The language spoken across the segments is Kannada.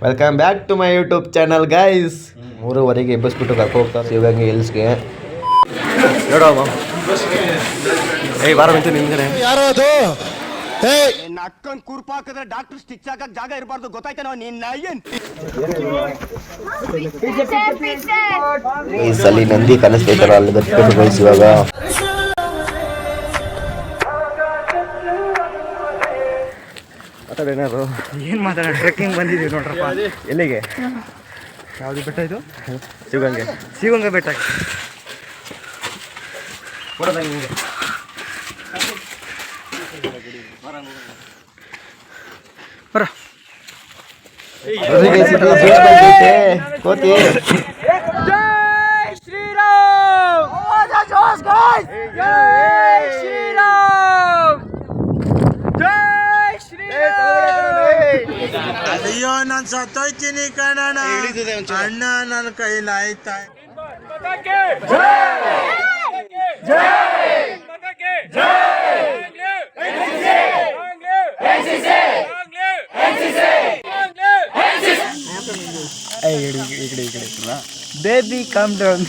Welcome back to my YouTube channel guys. 3:30 ಎಬ್ಬಿಸ್ಬಿಟ್ಟು ಕರ್ಕೊ ಹೋಗ್ತಾರೆ ಶಿವಗಂಗೆ ಹಿಲ್ಸ್ಗೆ. ನೋಡಮ್ಮ ಏಯ್ ಬಾರ ಬಂತು ನಿಮ್ಗೆ ಯಾರೋ ಅದು ಅಕ್ಕನ್ ಕುರ್ಪ ಹಾಕಿದ್ರೆ ಡಾಕ್ಟರ್ ಸ್ಟಿಚ್ ಹಾಕಕ್ ಜಾಗ ಇರಬಾರ್ದು ಗೊತ್ತಾಯ್ತೇನೋ ನಿನ್ನ ಏನ್. ಈ ಸಲ ನಂದಿ ಕನಸ್ತೈತಾರ ಅಲ್ಲಿ ಗಟ್ಬಿಟ್ಟು ಗೈಸ್. ಇವಾಗ ಮಾತಾಡೇನಾರು ಏನ್ ಮಾತಾಡ ಟ್ರೆಕ್ಕಿಂಗ್ ಬಂದಿದೀವಿ ನೋಡ್ರಪ್ಪ. ಎಲ್ಲಿಗೆ? ಯಾವ್ದು ಬೆಟ್ಟ ಇದು? ಶಿವಗಂಗೆ. ಶಿವಗಂಗೆ ಬೆಟ್ಟ. ಬರ ಕೋತಿ. ಜೈ ಶ್ರೀರಾಮ್. ಜೈ ಶ್ರೀರಾಮ್. ಜೈ ಶ್ರೀರಾಮ್. ಅಯ್ಯೋ ನಾನು ಸತ್ತೋಯ್ತೀನಿ ಕಣಣ್ಣ, ಅಣ್ಣ ನನ್ನ ಕೈಲಿ ಆಯ್ತಾ. Baby come down.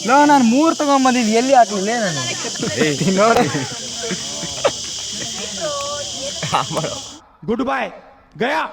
ನಾನು 3 ತಗೊಂಡ್ಬಂದಿದ್ದು ಎಲ್ಲಿ ಹಾಕ್ಲಿಲ್ಲ ನಾನು ನೋಡಿ. ಗುಡ್ ಬಾಯ್ ಗಯಾ.